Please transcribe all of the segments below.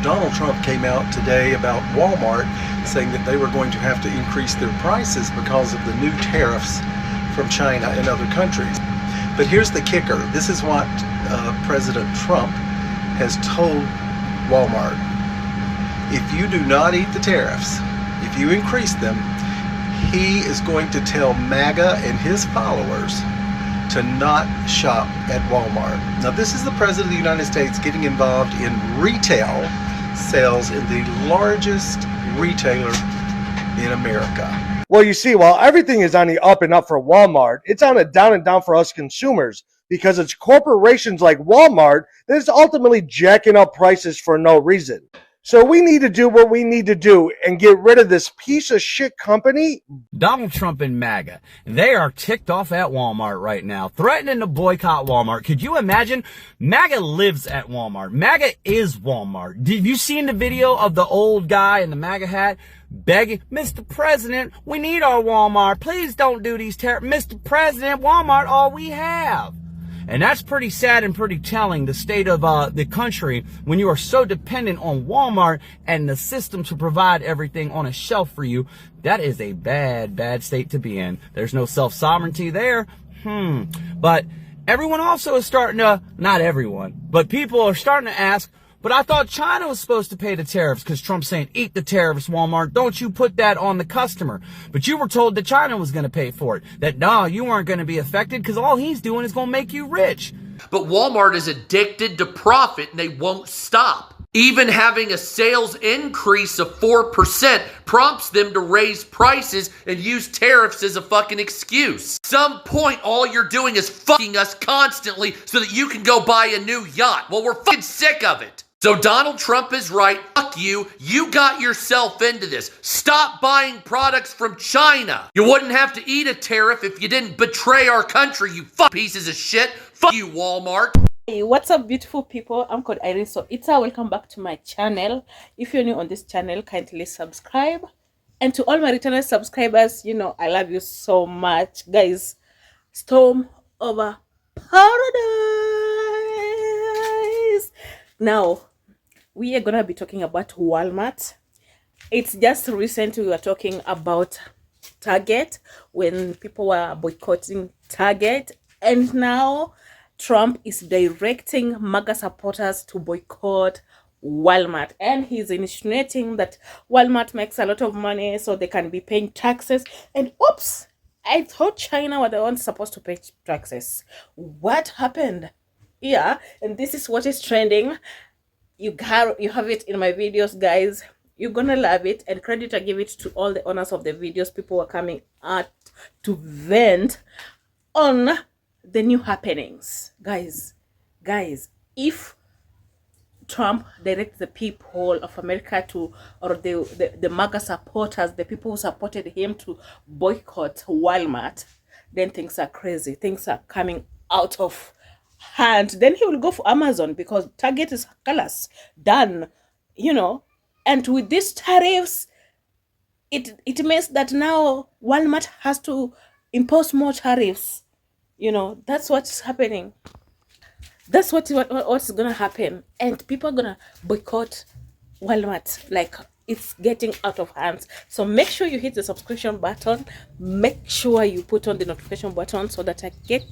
Donald Trump came out today about Walmart saying that they were going to have to increase their prices because of the new tariffs from China and other countries. But here's the kicker. This is what President Trump has told Walmart. If you do not eat the tariffs, if you increase them, he is going to tell MAGA and his followers to not shop at Walmart. Now, this is the President of the United States getting involved in retail sales in the largest retailer in America. Well, you see, while everything is on the up and up for Walmart, it's on a down and down for us consumers because it's corporations like Walmart that is ultimately jacking up prices for no reason. So we need to do what we need to do and get rid of this piece of shit company. Donald Trump and MAGA, they are ticked off at Walmart right now, threatening to boycott Walmart. Could you imagine? MAGA lives at Walmart. MAGA is Walmart. Have you seen the video of the old guy in the MAGA hat begging, Mr. President, we need our Walmart. Please don't do these tariffs. Mr. President, Walmart, all we have. And that's pretty sad and pretty telling, the state of the country, when you are so dependent on Walmart and the system to provide everything on a shelf for you. That is a bad, bad state to be in. There's no self-sovereignty there. But everyone also is starting to, not everyone, but people are starting to ask, but I thought China was supposed to pay the tariffs because Trump's saying, eat the tariffs, Walmart. Don't you put that on the customer. But you were told that China was going to pay for it. That, no, you weren't going to be affected because all he's doing is going to make you rich. But Walmart is addicted to profit and they won't stop. Even having a sales increase of 4% prompts them to raise prices and use tariffs as a fucking excuse. Some point, all you're doing is fucking us constantly so that you can go buy a new yacht. Well, we're fucking sick of it. So Donald Trump is right. Fuck you. You got yourself into this. Stop buying products from China. You wouldn't have to eat a tariff if you didn't betray our country, you fuck pieces of shit. Fuck you, Walmart. Hey, what's up, beautiful people? I'm called Irene. So welcome back to my channel. If you're new on this channel, kindly subscribe. And to all my returning subscribers, you know I love you so much, guys. Storm over paradise. Now we are gonna be talking about Walmart. It's just recently we were talking about Target when people were boycotting Target, and now Trump is directing MAGA supporters to boycott Walmart, and he's insinuating that Walmart makes a lot of money so they can be paying taxes. And oops, I thought China were the ones supposed to pay taxes. What happened? Yeah, and this is what is trending. You have it in my videos, guys. You're gonna love it, and credit I give it to all the owners of the videos. People were coming out to vent on the new happenings. Guys, if Trump directs the people of America to, or the MAGA supporters, the people who supported him, to boycott Walmart, then things are crazy. Things are coming out of hand. Then he will go for Amazon because Target is colors done, you know. And with these tariffs, it means that now Walmart has to impose more tariffs. You know, that's what's happening. That's what's gonna happen, and people are gonna boycott Walmart. Like, it's getting out of hands. So make sure you hit the subscription button. Make sure you put on the notification button so that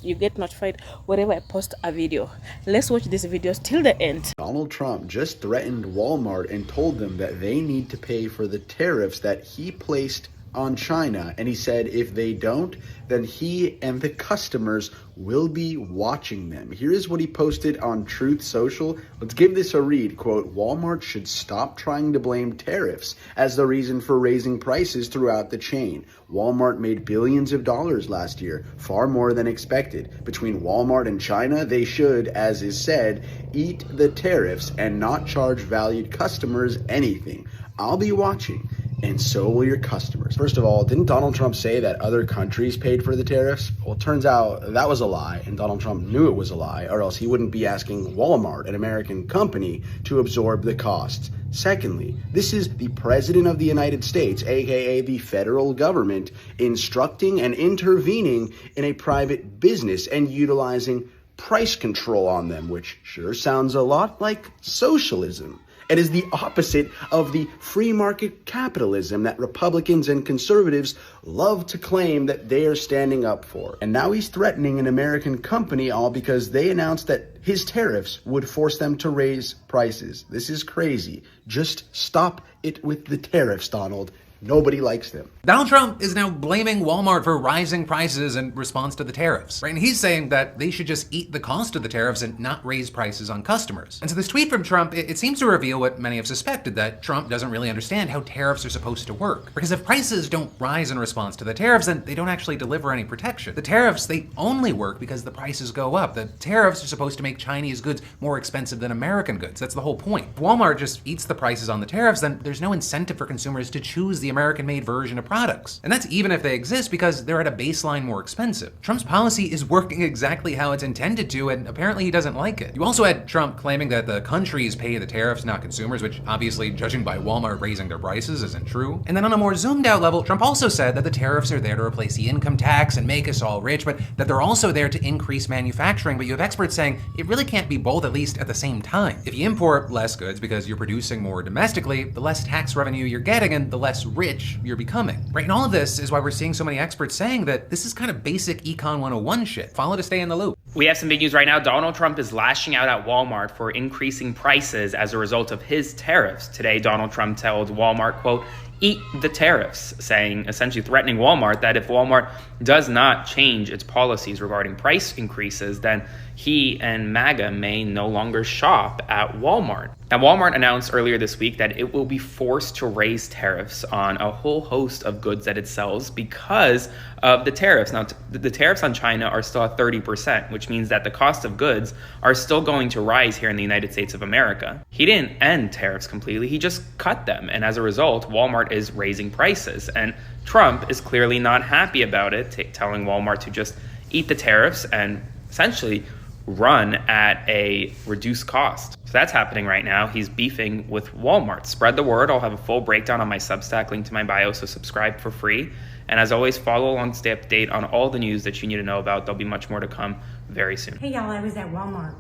you get notified whenever I post a video. Let's watch this video till the end. Donald Trump just threatened Walmart and told them that they need to pay for the tariffs that he placed on China, and he said if they don't, then he and the customers will be watching them. Here is what he posted on Truth Social. Let's give this a read. Quote, Walmart should stop trying to blame tariffs as the reason for raising prices throughout the chain. Walmart made billions of dollars last year, far more than expected. Between Walmart and China, they should, as is said, eat the tariffs and not charge valued customers anything. I'll be watching, and so will your customers. First of all, didn't Donald Trump say that other countries paid for the tariffs? Well, it turns out that was a lie, and Donald Trump knew it was a lie, or else he wouldn't be asking Walmart, an American company, to absorb the costs. Secondly, this is the President of the United States, aka the federal government, instructing and intervening in a private business and utilizing price control on them, which sure sounds a lot like socialism. It is the opposite of the free market capitalism that Republicans and conservatives love to claim that they are standing up for. And now he's threatening an American company all because they announced that his tariffs would force them to raise prices. This is crazy. Just stop it with the tariffs, Donald. Nobody likes them. Donald Trump is now blaming Walmart for rising prices in response to the tariffs, right? And he's saying that they should just eat the cost of the tariffs and not raise prices on customers. And so this tweet from Trump, it seems to reveal what many have suspected, that Trump doesn't really understand how tariffs are supposed to work. Because if prices don't rise in response to the tariffs, then they don't actually deliver any protection. The tariffs, they only work because the prices go up. The tariffs are supposed to make Chinese goods more expensive than American goods. That's the whole point. If Walmart just eats the prices on the tariffs, then there's no incentive for consumers to choose the American-made version of products. And that's even if they exist because they're at a baseline more expensive. Trump's policy is working exactly how it's intended to, and apparently he doesn't like it. You also had Trump claiming that the countries pay the tariffs, not consumers, which obviously, judging by Walmart raising their prices, isn't true. And then on a more zoomed out level, Trump also said that the tariffs are there to replace the income tax and make us all rich, but that they're also there to increase manufacturing. But you have experts saying it really can't be both, at least at the same time. If you import less goods because you're producing more domestically, the less tax revenue you're getting and the less rich you're becoming, right? And all of this is why we're seeing so many experts saying that this is kind of basic Econ 101 shit. Follow to stay in the loop. We have some big news right now. Donald Trump is lashing out at Walmart for increasing prices as a result of his tariffs. Today, Donald Trump told Walmart, quote, eat the tariffs, saying, essentially threatening Walmart that if Walmart does not change its policies regarding price increases, then he and MAGA may no longer shop at Walmart. Now, Walmart announced earlier this week that it will be forced to raise tariffs on a whole host of goods that it sells because of the tariffs. Now, the tariffs on China are still at 30%, which means that the cost of goods are still going to rise here in the United States of America. He didn't end tariffs completely, he just cut them. And as a result, Walmart is raising prices. And Trump is clearly not happy about it, telling Walmart to just eat the tariffs and essentially run at a reduced cost. So that's happening right now. He's beefing with Walmart. Spread the word. I'll have a full breakdown on my Substack, link to my bio, so subscribe for free. And as always, follow along to stay up to date on all the news that you need to know about. There'll be much more to come very soon. Hey y'all, I was at Walmart.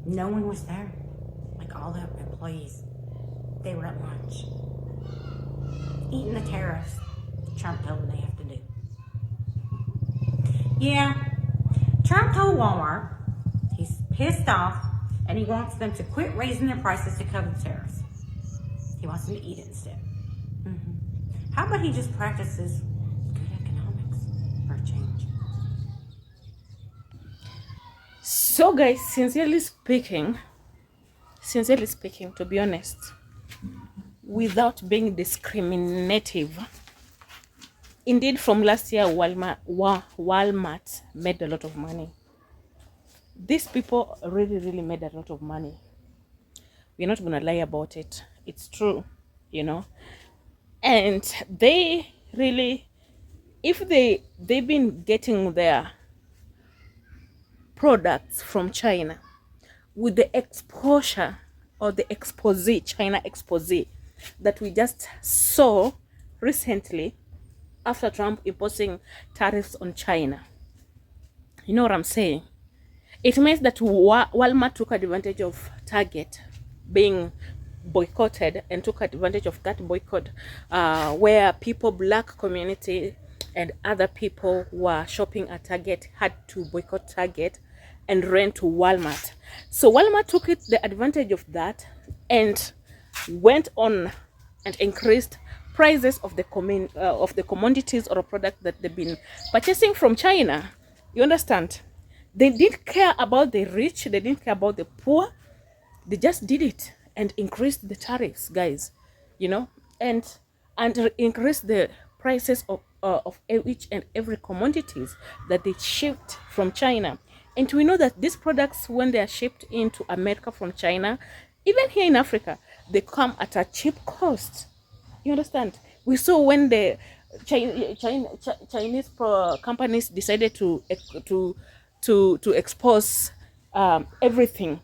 No one was there. Like all the employees, they were at lunch. Eating the tariffs Trump told them they have to do. Yeah, Trump told Walmart he's pissed off and he wants them to quit raising their prices to cover the tariffs. He wants them to eat it instead. How about he just practices good economics for a change? So guys, sincerely speaking, to be honest, without being discriminative, indeed from last year Walmart made a lot of money. These people really made a lot of money. We're not gonna lie about it. It's true, you know. And they really, if they've been getting their products from China with the exposure or the China expose that we just saw recently after Trump imposing tariffs on China. You know what I'm saying? It means that Walmart took advantage of Target being boycotted and took advantage of that boycott where people, black community and other people who were shopping at Target had to boycott Target and rent to Walmart. So Walmart took the advantage of that and went on and increased prices of the commodities or product that they've been purchasing from China. You understand? They didn't care about the rich, they didn't care about the poor. They just did it and increased the tariffs, guys, you know, and increased the prices of each and every commodities that they shipped from China. And we know that these products, when they are shipped into America from China, even here in Africa, they come at a cheap cost. You understand? We saw when the Chinese companies decided to expose everything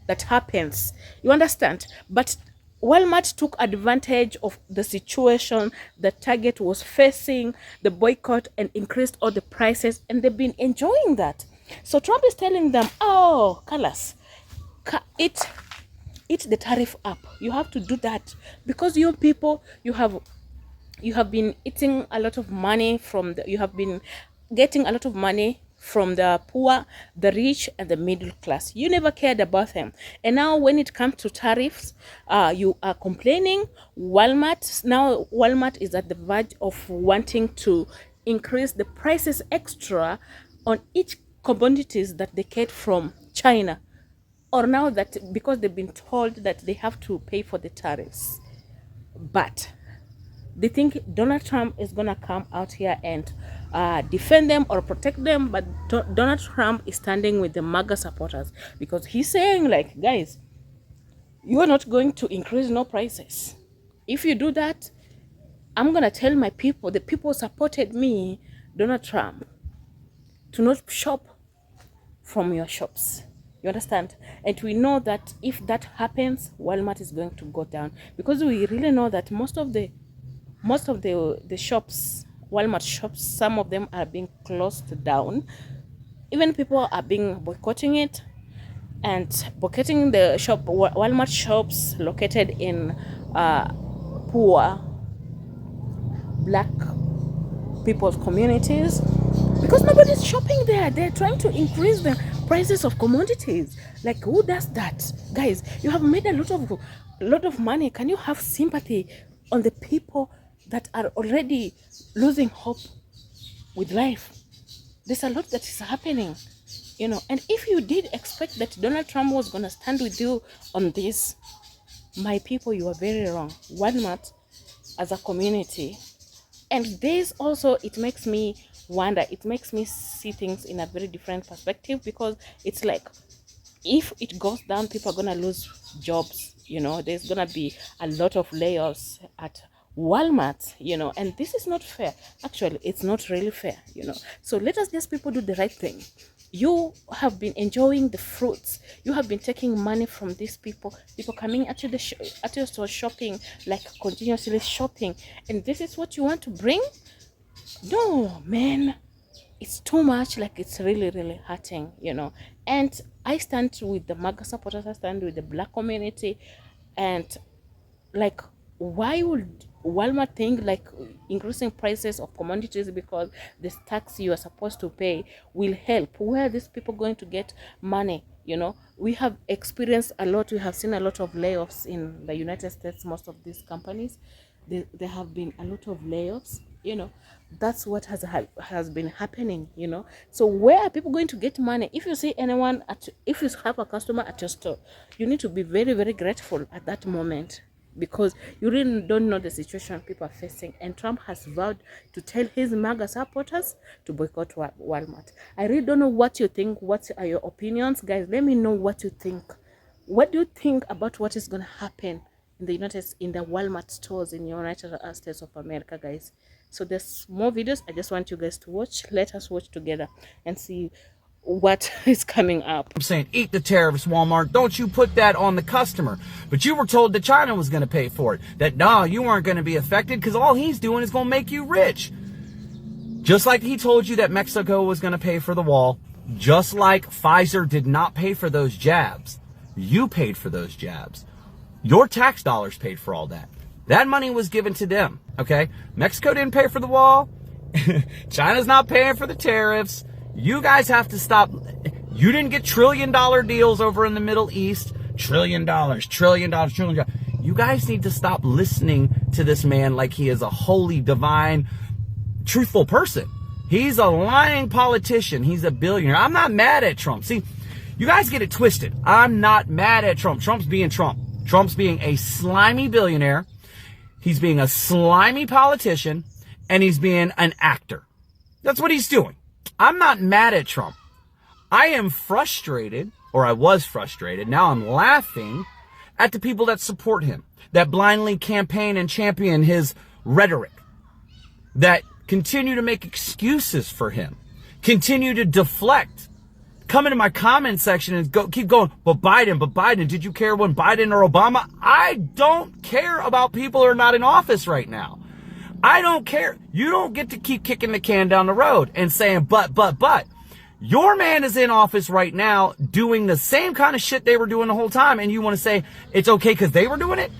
that happens. You understand? But Walmart took advantage of the situation that Target was facing, the boycott, and increased all the prices, and they've been enjoying that. So Trump is telling them, oh, colors, eat eat the tariff up. You have to do that because you people, you have been eating a lot of money from you have been getting a lot of money from the poor, the rich, and the middle class. You never cared about them. And now when it comes to tariffs, you are complaining. Walmart is at the verge of wanting to increase the prices extra on each commodities that they get from China, or now that because they've been told that they have to pay for the tariffs. But they think Donald Trump is gonna come out here and defend them or protect them, but Donald Trump is standing with the MAGA supporters because he's saying, like, guys, you are not going to increase no prices. If you do that, I'm gonna tell my people, the people who supported me, Donald Trump, to not shop from your shops. You understand? And we know that if that happens, Walmart is going to go down, because we really know that most of the shops, Walmart shops, some of them are being closed down. Even people are being boycotting it and boycotting the Walmart shops located in poor black people's communities, because nobody's shopping there. They're trying to increase the prices of commodities. Like, who does that? Guys, you have made a lot of money. Can you have sympathy on the people that are already losing hope with life? There's a lot that is happening, you know. And if you did expect that Donald Trump was going to stand with you on this, my people, you are very wrong. Walmart as a community, and this also, it makes me wonder, it makes me see things in a very different perspective, because it's like, if it goes down, people are going to lose jobs, you know. There's going to be a lot of layoffs at Walmart, you know, and this is not fair. Actually, it's not really fair, you know. So let us just people do the right thing. You have been enjoying the fruits. You have been taking money from these people coming at you at your store shopping, like continuously shopping, and this is what you want to bring? No, man, it's too much. Like, it's really, really hurting, you know. And I stand with the MAGA supporters. I stand with the black community, and like, why would Walmart think like increasing prices of commodities because this tax you are supposed to pay will help? Where are these people going to get money? You know, we have experienced a lot. We have seen a lot of layoffs in the United States. Most of these companies, there have been a lot of layoffs, you know. That's what has been happening, you know. So where are people going to get money? If you see anyone if you have a customer at your store, you need to be very, very grateful at that moment, because you really don't know the situation people are facing. And Trump has vowed to tell his MAGA supporters to boycott Walmart. I really don't know what you think. What are your opinions, guys? Let me know what you think. What do you think about what is going to happen in the Walmart stores in the United States of America, guys? So there's more videos. I just want you guys to watch. Let us watch together and see what is coming up. I'm saying, eat the tariffs, Walmart. Don't you put that on the customer. But you were told that China was going to pay for it. That, no, you weren't going to be affected because all he's doing is going to make you rich. Just like he told you that Mexico was going to pay for the wall. Just like Pfizer did not pay for those jabs. You paid for those jabs. Your tax dollars paid for all that. That money was given to them, okay? Mexico didn't pay for the wall. China's not paying for the tariffs. You guys have to stop. You didn't get $1 trillion deals over in the Middle East. $1 trillion. You guys need to stop listening to this man like he is a holy, divine, truthful person. He's a lying politician. He's a billionaire. I'm not mad at Trump. See, you guys get it twisted. I'm not mad at Trump. Trump's being Trump. Trump's being a slimy billionaire. He's being a slimy politician. And he's being an actor. That's what he's doing. I'm not mad at Trump. I am frustrated, or I was frustrated. Now I'm laughing at the people that support him, that blindly campaign and champion his rhetoric, that continue to make excuses for him, continue to deflect, come into my comment section and keep going, but Biden, did you care when Biden or Obama? I don't care about people who are not in office right now. I don't care. You don't get to keep kicking the can down the road and saying, but. Your man is in office right now doing the same kind of shit they were doing the whole time, and you want to say it's okay because they were doing it?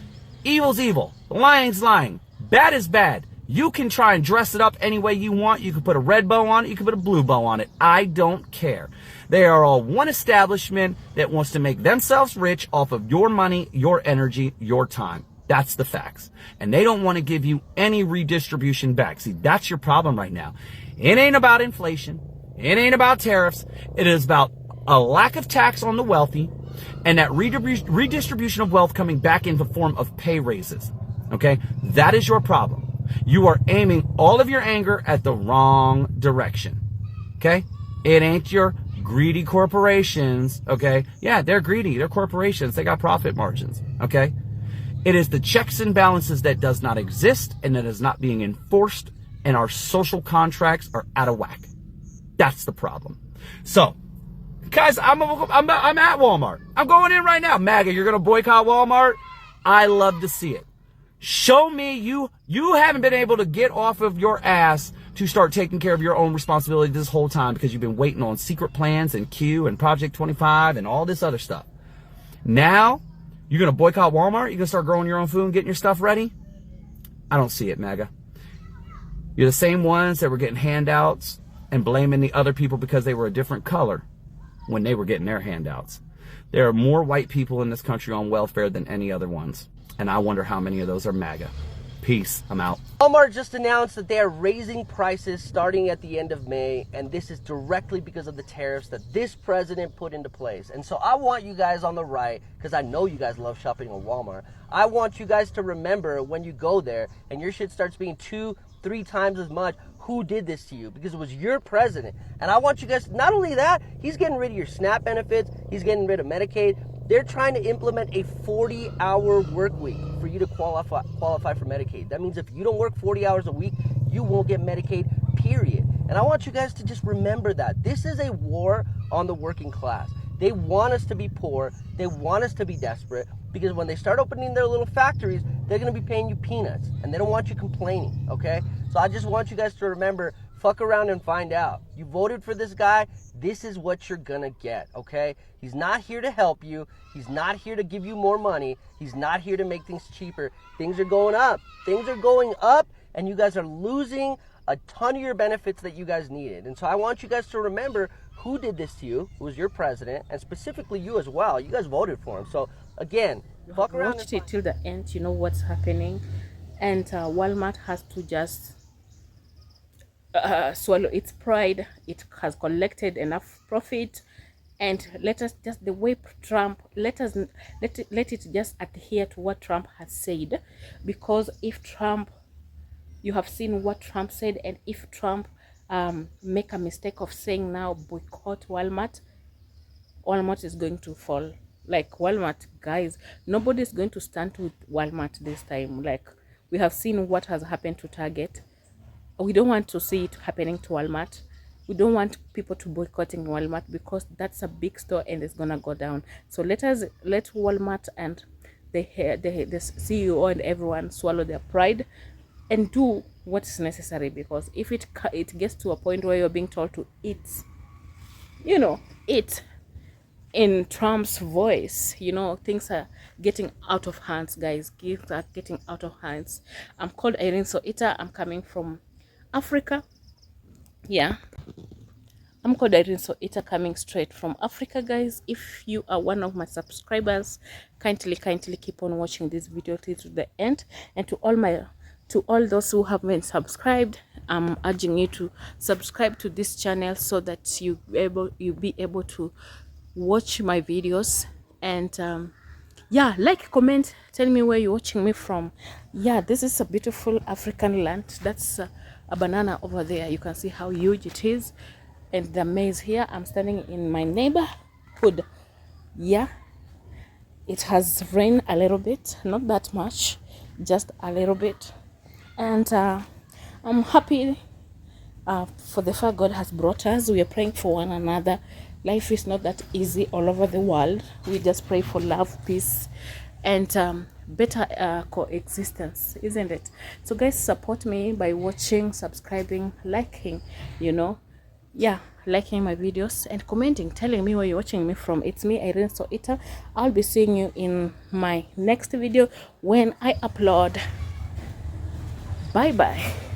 Evil's evil. Lying's lying. Bad is bad. You can try and dress it up any way you want. You can put a red bow on it. You can put a blue bow on it. I don't care. They are all one establishment that wants to make themselves rich off of your money, your energy, your time. That's the facts. And they don't want to give you any redistribution back. See, that's your problem right now. It ain't about inflation. It ain't about tariffs. It is about a lack of tax on the wealthy and that redistribution of wealth coming back in the form of pay raises. Okay? That is your problem. You are aiming all of your anger at the wrong direction. Okay? It ain't your greedy corporations. Okay? Yeah, they're greedy. They're corporations. They got profit margins. Okay? It is the checks and balances that does not exist and that is not being enforced, and our social contracts are out of whack. That's the problem. So, guys, I'm at Walmart. I'm going in right now. MAGA, you're going to boycott Walmart? I love to see it. Show me you haven't been able to get off of your ass to start taking care of your own responsibility this whole time because you've been waiting on secret plans and Q and Project 25 and all this other stuff. Now, you're going to boycott Walmart? You're going to start growing your own food and getting your stuff ready? I don't see it, MAGA. You're the same ones that were getting handouts and blaming the other people because they were a different color when they were getting their handouts. There are more white people in this country on welfare than any other ones. And I wonder how many of those are MAGA. Peace. I'm out. Walmart just announced that they are raising prices starting at the end of May, and this is directly because of the tariffs that this president put into place. And so I want you guys on the right, because I know you guys love shopping on Walmart, I want you guys to remember when you go there and your shit starts being 2-3 times as much, who did this to you, because it was your president. And I want you guys, not only that, he's getting rid of your SNAP benefits, he's getting rid of Medicaid. They're trying to implement a 40-hour work week for you to qualify for Medicaid. That means if you don't work 40 hours a week, you won't get Medicaid, period. And I want you guys to just remember that. This is a war on the working class. They want us to be poor. They want us to be desperate, because when they start opening their little factories, they're going to be paying you peanuts, and they don't want you complaining, okay? So I just want you guys to remember, fuck around and find out. You voted for this guy, this is what you're gonna get, okay? He's not here to help you. He's not here to give you more money. He's not here to make things cheaper. Things are going up. Things are going up, and you guys are losing a ton of your benefits that you guys needed. And so I want you guys to remember who did this to you, who was your president, and specifically you as well. You guys voted for him. So again, fuck around. Watched it till the end, you know what's happening. And Walmart has to just swallow its pride. It has collected enough profit, and let us just, the way Trump, let it just adhere to what Trump has said. Because if Trump, you have seen what Trump said, and if Trump make a mistake of saying now boycott Walmart, Walmart is going to fall. Like Walmart, guys, nobody's going to stand with Walmart this time. Like we have seen what has happened to Target. We don't want to see it happening to Walmart. We don't want people to boycotting Walmart, because that's a big store and it's gonna go down. So let Walmart and the CEO and everyone swallow their pride and do what's necessary. Because if it gets to a point where you're being told to eat, eat in Trump's voice, things are getting out of hands, guys. Things are getting out of hands. I'm called Irene Soita. I'm coming from Africa. Yeah, I'm called Irene Soita, coming straight from Africa, guys. If you are one of my subscribers, kindly keep on watching this video till to the end. And to all those who have been subscribed, I'm urging you to subscribe to this channel so that you'll be able to watch my videos. And yeah, like, comment, tell me where you're watching me from. Yeah, this is a beautiful African land. That's a banana over there. You can see how huge it is. And the maize here. I'm standing in my neighborhood. Yeah, it has rained a little bit, not that much, just a little bit. And I'm happy for the fact God has brought us. We are praying for one another. Life is not that easy all over the world. We just pray for love, peace, and better coexistence, isn't it? So guys, support me by watching, subscribing, liking, yeah, liking my videos and commenting, telling me where you're watching me from. It's me, Irene So Eater. I'll be seeing you in my next video when I upload. Bye bye.